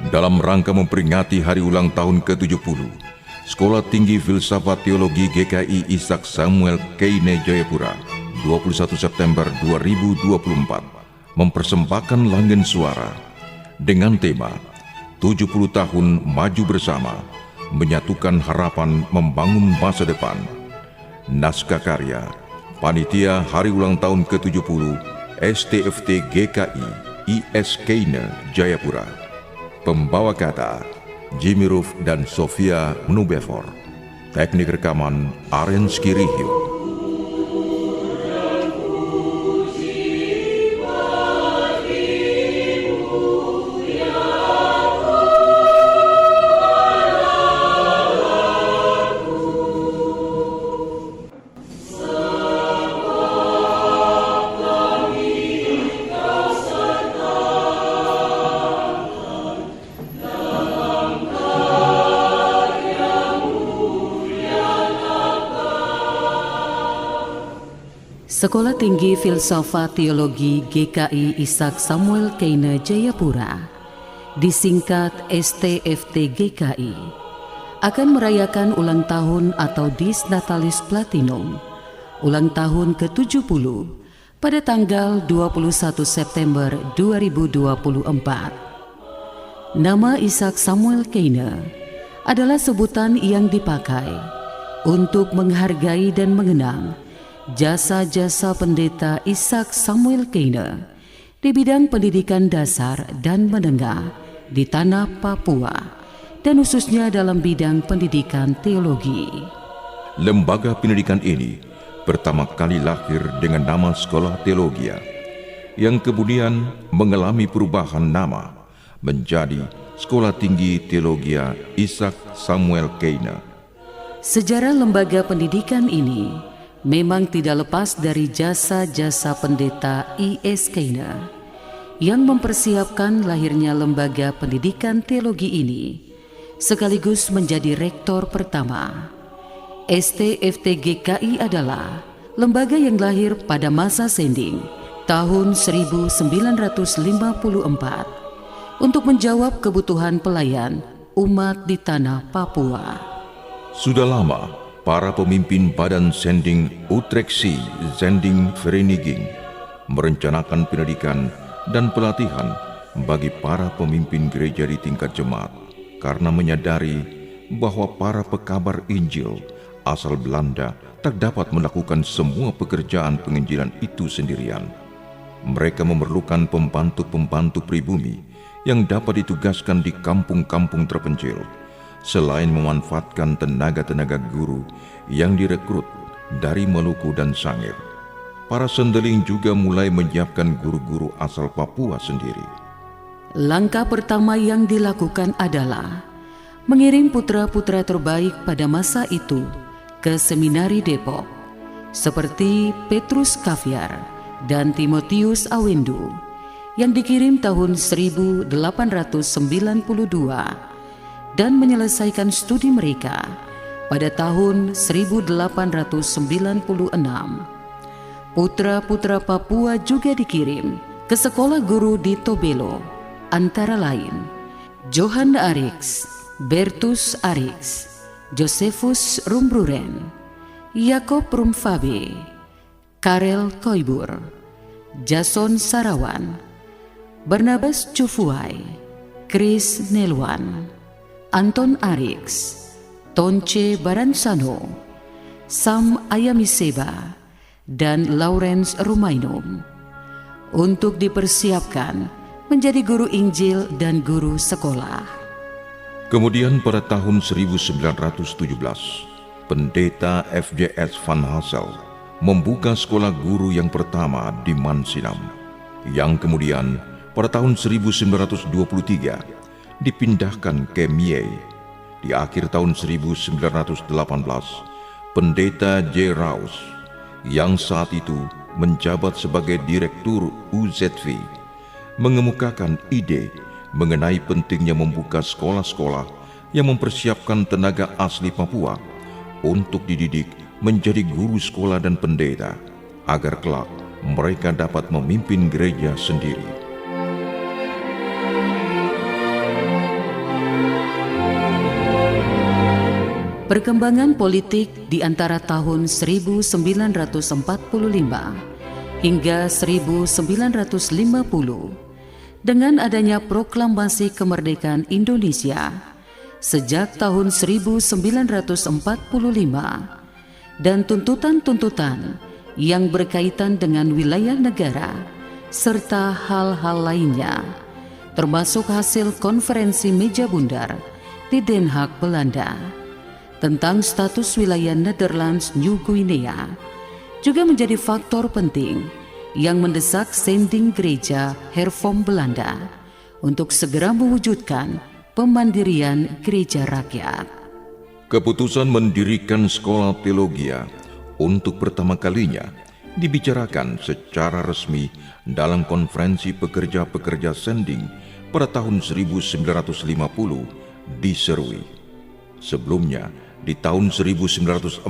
Dalam rangka memperingati hari ulang tahun ke-70, Sekolah Tinggi Filsafat Teologi GKI Ishak Samuel Keine Jayapura, 21 September 2024, mempersembahkan Langgen Suara dengan tema 70 tahun maju bersama, menyatukan harapan membangun masa depan. Naskah karya Panitia Hari Ulang Tahun ke-70 STFT GKI IS Keine Jayapura. Pembawa kata Jimmy Roof dan Sofia Mnubefor. Teknik rekaman Arens Kirihyo. Sekolah Tinggi Filsafat Teologi GKI Ishak Samuel Keine Jayapura, disingkat STFT GKI, akan merayakan ulang tahun atau Dies Natalis Platinum, ulang tahun ke-70 pada tanggal 21 September 2024. Nama Ishak Samuel Keine adalah sebutan yang dipakai untuk menghargai dan mengenang jasa-jasa Pendeta Ishak Samuel Keine di bidang pendidikan dasar dan menengah di tanah Papua, dan khususnya dalam bidang pendidikan teologi. Lembaga pendidikan ini pertama kali lahir dengan nama Sekolah Teologia, yang kemudian mengalami perubahan nama menjadi Sekolah Tinggi Teologia Ishak Samuel Keine. Sejarah lembaga pendidikan ini memang tidak lepas dari jasa-jasa Pendeta I.S. Keine yang mempersiapkan lahirnya lembaga pendidikan teologi ini, sekaligus menjadi rektor pertama. STFT GKI adalah lembaga yang lahir pada masa Sending tahun 1954 untuk menjawab kebutuhan pelayan umat di tanah Papua. Sudah lama para pemimpin Badan Sending Utrechtse Zending Vereniging merencanakan pendidikan dan pelatihan bagi para pemimpin gereja di tingkat jemaat, karena menyadari bahwa para pekabar Injil asal Belanda tak dapat melakukan semua pekerjaan penginjilan itu sendirian. Mereka memerlukan pembantu-pembantu pribumi yang dapat ditugaskan di kampung-kampung terpencil, selain memanfaatkan tenaga-tenaga guru yang direkrut dari Maluku dan Sangir. Para sendeling juga mulai menyiapkan guru-guru asal Papua sendiri. Langkah pertama yang dilakukan adalah mengirim putra-putra terbaik pada masa itu ke Seminari Depok, seperti Petrus Kaviar dan Timotius Awendu, yang dikirim tahun 1892 dan menyelesaikan studi mereka pada tahun 1896. Putra-putra Papua juga dikirim ke sekolah guru di Tobelo, antara lain Johan Arix, Bertus Arix, Josephus Rumbruren, Jacob Rumfabe, Karel Koibur, Jason Sarawan, Barnabas Cufuai, Chris Nelwan, Anton Arix, Tonce Baransano, Sam Ayamiseba, dan Lawrence Rumainom, untuk dipersiapkan menjadi guru Injil dan guru sekolah. Kemudian pada tahun 1917, Pendeta FJS Van Hassel membuka sekolah guru yang pertama di Mansinam, yang kemudian pada tahun 1923 dipindahkan ke Mie. Di akhir tahun 1918, Pendeta J. Raus, yang saat itu menjabat sebagai Direktur UZV, mengemukakan ide mengenai pentingnya membuka sekolah-sekolah yang mempersiapkan tenaga asli Papua untuk dididik menjadi guru sekolah dan pendeta, agar kelak mereka dapat memimpin gereja sendiri. Perkembangan politik di antara tahun 1945 hingga 1950 dengan adanya proklamasi kemerdekaan Indonesia sejak tahun 1945 dan tuntutan-tuntutan yang berkaitan dengan wilayah negara serta hal-hal lainnya, termasuk hasil konferensi meja bundar di Den Haag, Belanda tentang status wilayah Netherlands New Guinea juga menjadi faktor penting yang mendesak Zending Gereja Hervormd Belanda untuk segera mewujudkan pemandirian gereja rakyat. Keputusan mendirikan sekolah teologia untuk pertama kalinya dibicarakan secara resmi dalam konferensi pekerja-pekerja Zending pada tahun 1950 di Serui. Sebelumnya, di tahun 1948,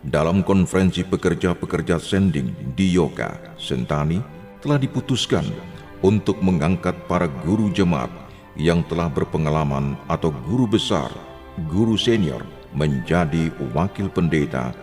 dalam konferensi pekerja-pekerja Zending di Yoga, Sentani, telah diputuskan untuk mengangkat para guru jemaat yang telah berpengalaman atau guru besar, guru senior menjadi wakil pendeta,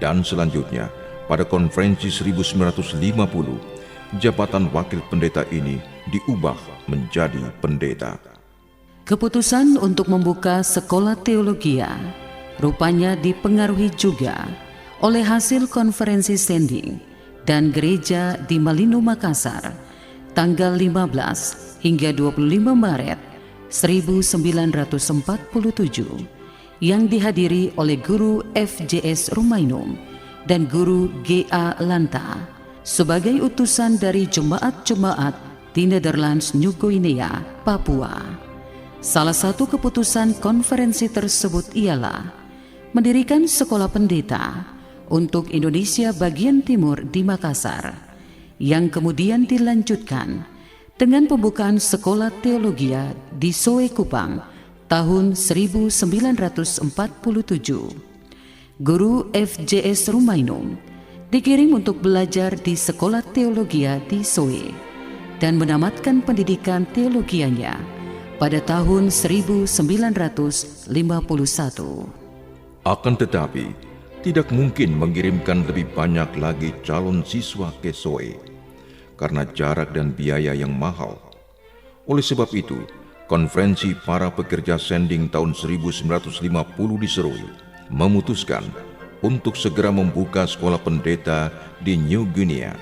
dan selanjutnya pada konferensi 1950 jabatan wakil pendeta ini diubah menjadi pendeta. Keputusan untuk membuka sekolah teologia rupanya dipengaruhi juga oleh hasil konferensi Zending dan gereja di Malino, Makassar tanggal 15 hingga 25 Maret 1947 yang dihadiri oleh guru FJS Rumainum dan guru GA Lanta sebagai utusan dari jemaat-jemaat di Netherlands New Guinea, Papua. Salah satu keputusan konferensi tersebut ialah mendirikan sekolah pendeta untuk Indonesia bagian timur di Makassar, yang kemudian dilanjutkan dengan pembukaan sekolah teologia di Soe Kupang tahun 1947. Guru FJS Rumainum dikirim untuk belajar di sekolah teologia di Soe dan menamatkan pendidikan teologianya pada tahun 1951. Akan tetapi, tidak mungkin mengirimkan lebih banyak lagi calon siswa ke Soe karena jarak dan biaya yang mahal. Oleh sebab itu, konferensi para pekerja Zending tahun 1950 di Serui memutuskan untuk segera membuka sekolah pendeta di New Guinea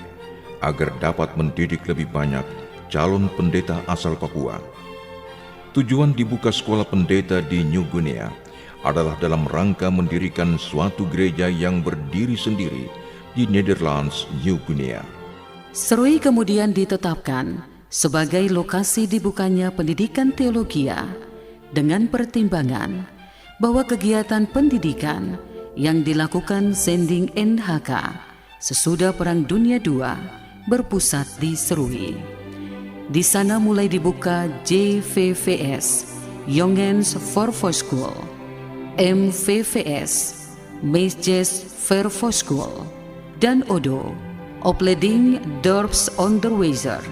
agar dapat mendidik lebih banyak calon pendeta asal Papua. Tujuan dibuka sekolah pendeta di New Guinea adalah dalam rangka mendirikan suatu gereja yang berdiri sendiri di Netherlands New Guinea. Serui kemudian ditetapkan sebagai lokasi dibukanya pendidikan teologia dengan pertimbangan bahwa kegiatan pendidikan yang dilakukan Zending NHK sesudah Perang Dunia II berpusat di Serui. Di sana mulai dibuka JVVS, Jongens Vervolgsschool, MVVS, Meisjes Vervolgsschool, dan ODO, Opleiding Dorpsonderwijzer,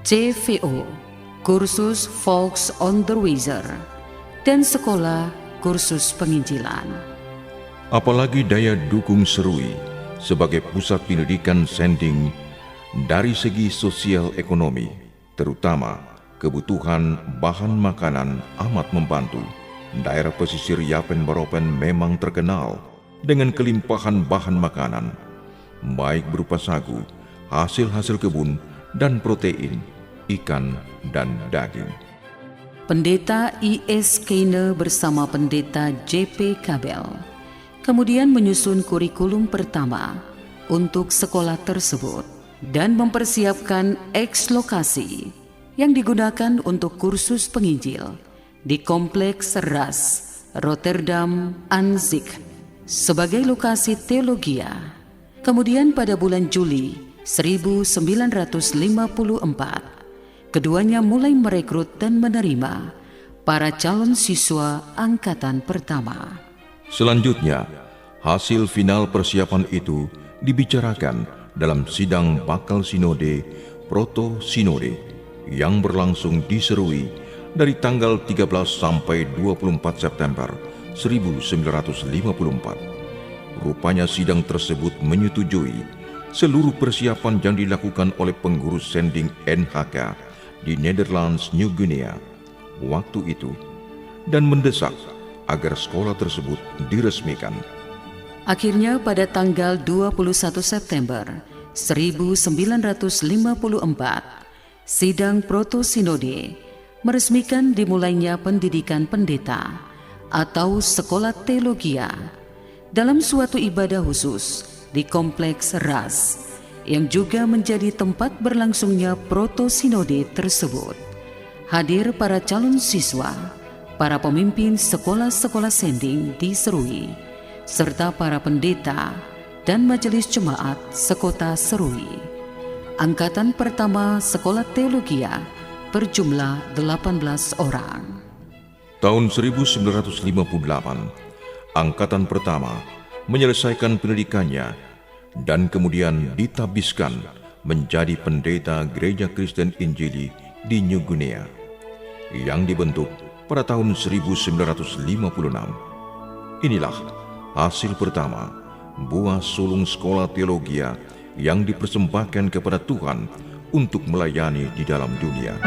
CVO, Kursus Volksonderwijzer, dan Sekolah Kursus Penginjilan. Apalagi daya dukung Serui sebagai pusat pendidikan Zending dari segi sosial ekonomi, terutama kebutuhan bahan makanan amat membantu. Daerah pesisir Yapen Baropen memang terkenal dengan kelimpahan bahan makanan, baik berupa sagu, hasil-hasil kebun, dan protein, ikan, dan daging. Pendeta I.S. Keine bersama pendeta J.P. Kabel kemudian menyusun kurikulum pertama untuk sekolah tersebut dan mempersiapkan eks-lokasi yang digunakan untuk kursus penginjil di Kompleks Ras, Rotterdam, Anzik sebagai lokasi teologia. Kemudian pada bulan Juli 1954, keduanya mulai merekrut dan menerima para calon siswa angkatan pertama. Selanjutnya, hasil final persiapan itu dibicarakan dalam sidang bakal sinode Proto Sinode yang berlangsung di Serui dari tanggal 13 sampai 24 September 1954. Rupanya sidang tersebut menyetujui seluruh persiapan yang dilakukan oleh pengurus sending NHK di Netherlands New Guinea waktu itu dan mendesak agar sekolah tersebut diresmikan. Akhirnya pada tanggal 21 September 1954, sidang proto-sinode meresmikan dimulainya pendidikan pendeta atau sekolah teologia dalam suatu ibadah khusus di Kompleks RAS yang juga menjadi tempat berlangsungnya proto-sinode tersebut. Hadir para calon siswa, para pemimpin sekolah-sekolah sending di Serui, serta para pendeta dan majelis jemaat sekota Serui. Angkatan pertama Sekolah Teologia berjumlah 18 orang. Tahun 1958, angkatan pertama menyelesaikan pendidikannya dan kemudian ditabiskan menjadi pendeta Gereja Kristen Injili di New Guinea yang dibentuk pada tahun 1956. Inilah hasil pertama buah sulung sekolah teologia yang dipersembahkan kepada Tuhan untuk melayani di dalam dunia.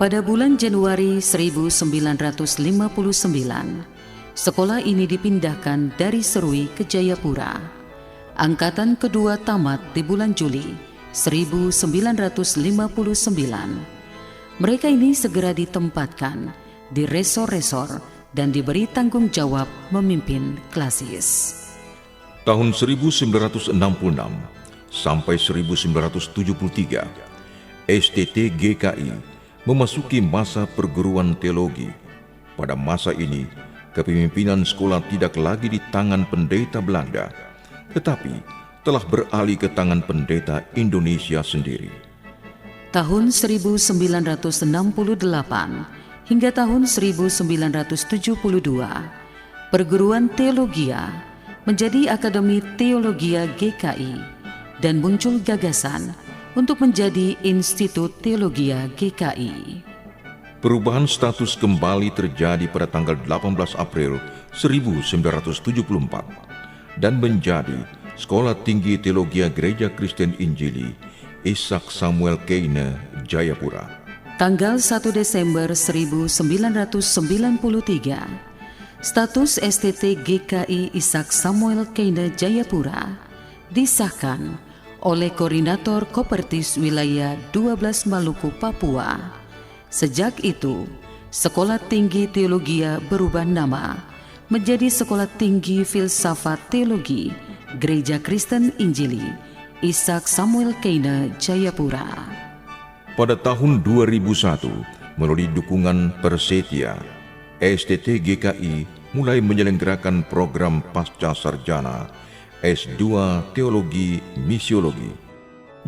Pada bulan Januari 1959, sekolah ini dipindahkan dari Serui ke Jayapura. Angkatan kedua tamat di bulan Juli 1959. Mereka ini segera ditempatkan di resor-resor dan diberi tanggung jawab memimpin klasis. Tahun 1966 sampai 1973, STT GKI memasuki masa perguruan teologi. Pada masa ini, kepemimpinan sekolah tidak lagi di tangan pendeta Belanda, tetapi telah beralih ke tangan pendeta Indonesia sendiri. Tahun 1968 hingga tahun 1972, perguruan teologia menjadi Akademi Teologia GKI dan muncul gagasan untuk menjadi Institut Teologia GKI. Perubahan status kembali terjadi pada tanggal 18 April 1974 dan menjadi Sekolah Tinggi Teologia Gereja Kristen Injili Ishak Samuel Keine, Jayapura. Tanggal 1 Desember 1993, status STT GKI Ishak Samuel Keine Jayapura disahkan oleh Koordinator Kopertis Wilayah 12 Maluku, Papua. Sejak itu, Sekolah Tinggi Teologia berubah nama menjadi Sekolah Tinggi Filsafat Teologi Gereja Kristen Injili Ishak Samuel Keine, Jayapura. Pada tahun 2001, melalui dukungan Persetia, STT GKI mulai menyelenggarakan program Pasca Sarjana S2 Teologi Misiologi,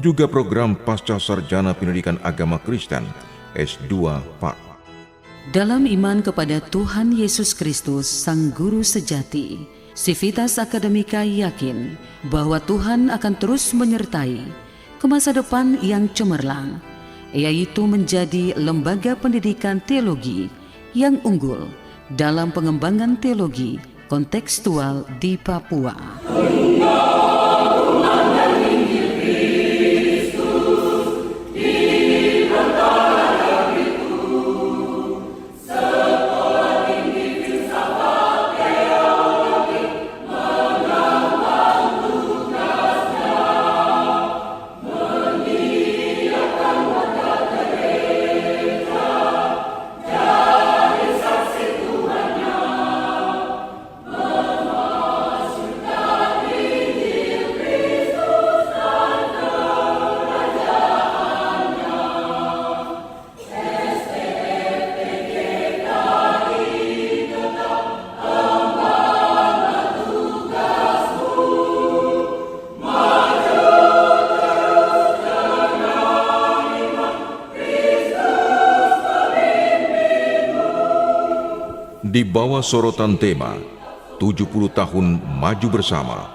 juga program Pasca Sarjana Pendidikan Agama Kristen S2 PAK. Dalam iman kepada Tuhan Yesus Kristus, Sang Guru Sejati, Civitas Akademika yakin bahwa Tuhan akan terus menyertai ke masa depan yang cemerlang, yaitu menjadi lembaga pendidikan teologi yang unggul dalam pengembangan teologi kontekstual di Papua. Di bawah sorotan tema 70 tahun maju bersama,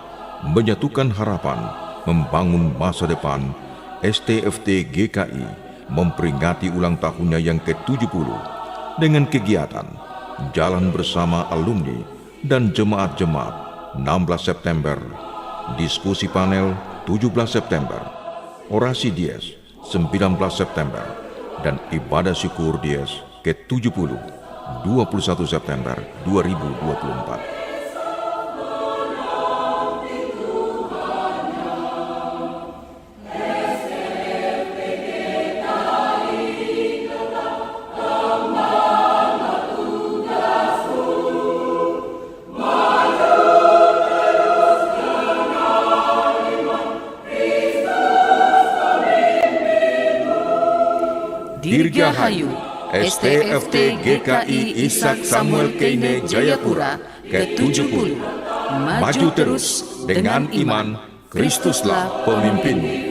menyatukan harapan, membangun masa depan. STFT GKI memperingati ulang tahunnya yang ke-70 dengan kegiatan Jalan Bersama Alumni dan Jemaat-Jemaat 16 September, diskusi panel 17 September, orasi Dies 19 September, dan ibadah syukur Dies ke-70 21 September 2024. Dirgahayu STFT GKI Ishak Samuel Keine Jayapura ke-70. Maju terus dengan iman, Kristuslah pemimpinmu.